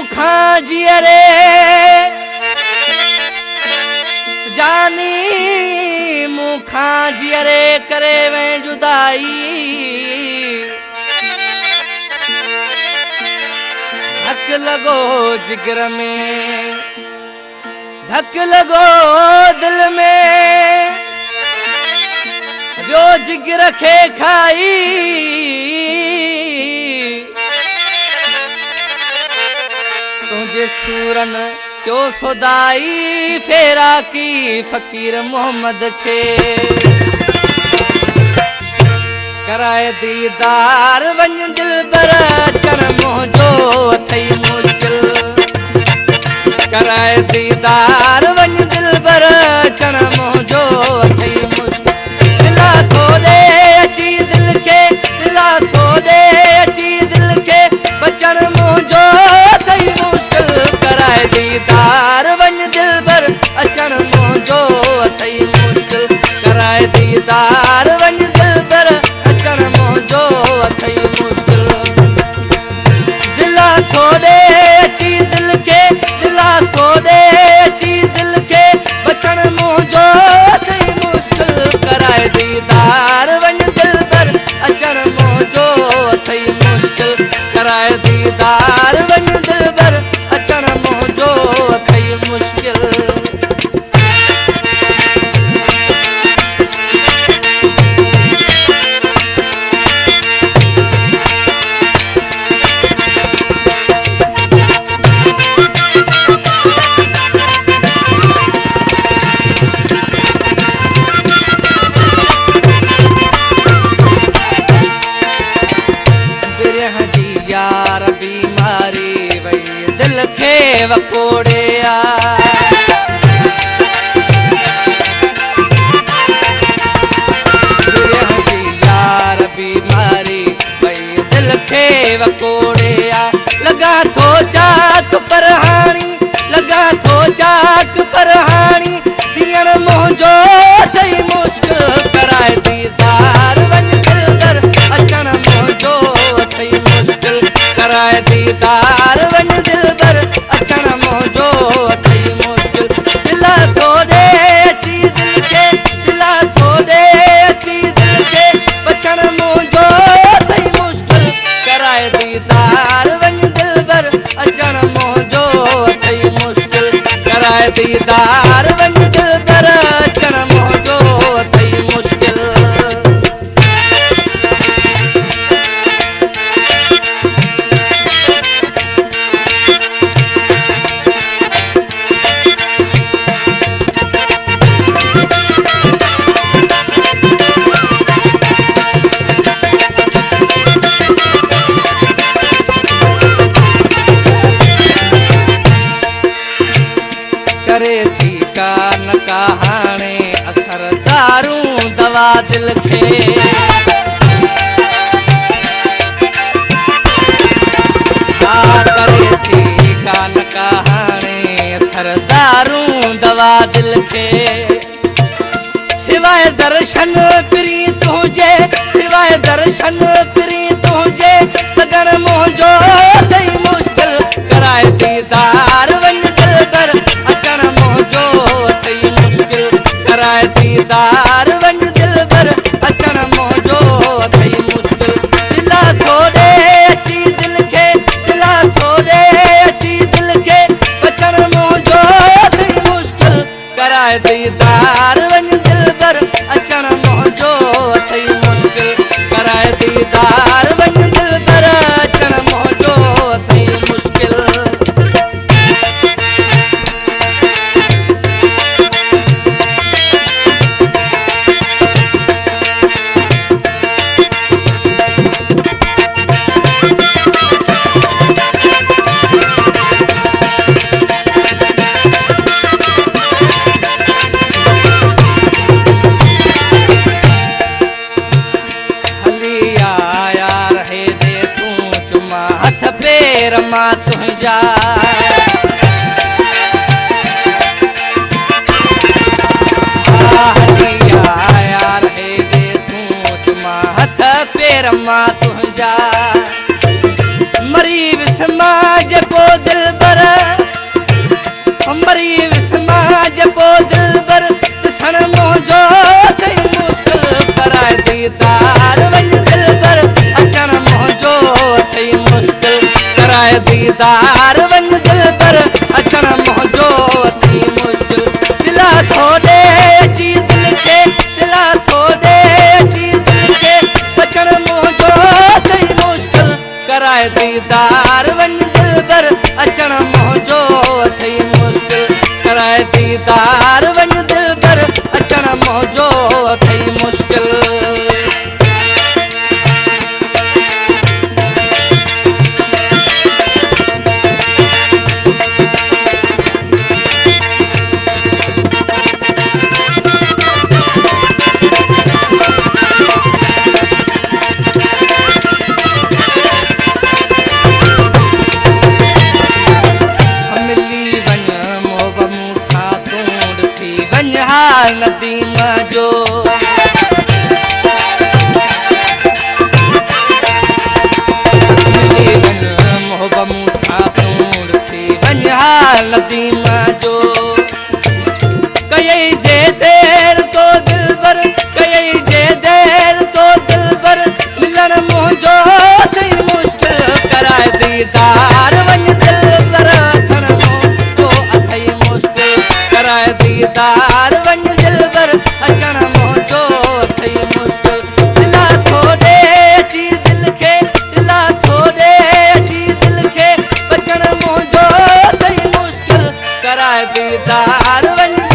मुखा जियरे जानी मुखा जियरे करे में जुदाई धक लगो जिगर में धक लगो दिल में जो जिगर खे खाई तुझे सूरन क्यों सोदाई फेरा की फकीर मोहम्मद खे कराए दीदार वन दिल बर चन मोजो अथई मुश्किल कराए दीदार वन दिल बर चन मोजो अथई मुश्किल दिला सोदे अची दिल के दिला सोदे अची दिल के बचन मोजो अथई मुश्किल कराए दीदार वन दिल बर अचन मोजो अथई मुश्किल कराए दीदार वन दिल बर मोजो अथई मुश्किल दिला सोदे अची दिल के दिला सोदे अची दिल के बचन मोजो अथई मुश्किल कराए दीदार वन दिल पर अचन मोजो अथई मुश्किल कराए दीदार वन दिल पर अचन मोजो अथई मुश्किल यार बीमारी वही दिल खे वकोड़े यार बीमारी वही दिल खे वकोड़े लगा थो चाक पर हाणी लगा थो चाक पर हाणी थियण मोजो अथई मुश्किल कराए दीदार वन दिल कर अचण मोजो अथई मुश्किल कराए दीदार वन दिल बर अचण मोजो अथई मुश्किल दिला सोदे अची दिल के दिला सोदे अची दिल के बचन मोजो अथई मुश्किल कराए दीदार वन दिल बर अचण मोजो अथई मुश्किल कराए दीदार वन दिल बर अचण मोजो अथई मुश्किल करे थी का न कहाणे असर दारू दवा दिल खे करे थी का न कहाणे असर दारू दवा दिल खे सिवाय दर्शन प्री तुझे सिवाय दर्शन प्री तुझे लगन मोजो अथई मुश्किल कराए दीदार वन दिल कर अचण मोजो अथई मुश्किल कराए दीदार वन दिल पर अचण मोजो अथई मुश्किल दिला सोदे अची दिल के दिला सोदे अची दिल के बचन मोजो अथई मुश्किल कराए दीदार वन दिल पर अचण मोजो अथई मुश्किल कराए दीदार वन दिल पर अचण मोजो अथई मुश्किल रमा तुझा यार है गे तू चुमा हथ पेर मां तुझा मरी समाज पो दिलबर मरी विस्मा जपो दिलबर ॾिसण मुंहिंजो अथई मुश्किल कराए दीदार वञ दिलबर अचण मुंहिंजो अथई मुश्किल कराए दीदार वञ दिलबर अचण मुंहिंजो अथई मुश्किल दिलासो ॾे अची दिलि खे दिलासो ॾे अची दिलि खे अचण मुंहिंजो अथई मुश्किल कराए दीदार वञ दिलबर अचण मुंहिंजो अथई मुश्किल कराए दीदार वञ दिलबर अचण मुंहिंजो अथई मुश्किल नदीम जो नदीम जो कई जे देर तो दिलबर कई जे देर तो दिलबर मिलण मुंहिंजो अथई मुश्किल कराए दीदार वञ दिलबर अचण मुंहिंजो अथई मुश्किल कराए दीदार वञ दिलबर अचण मुंहिंजो अथई मुश्किल दिलासो ॾे अची दिलि खे दिलासो ॾे अची दिलि खे बचण मुंहिंजो अथई मुश्किल कराए दीदार वञ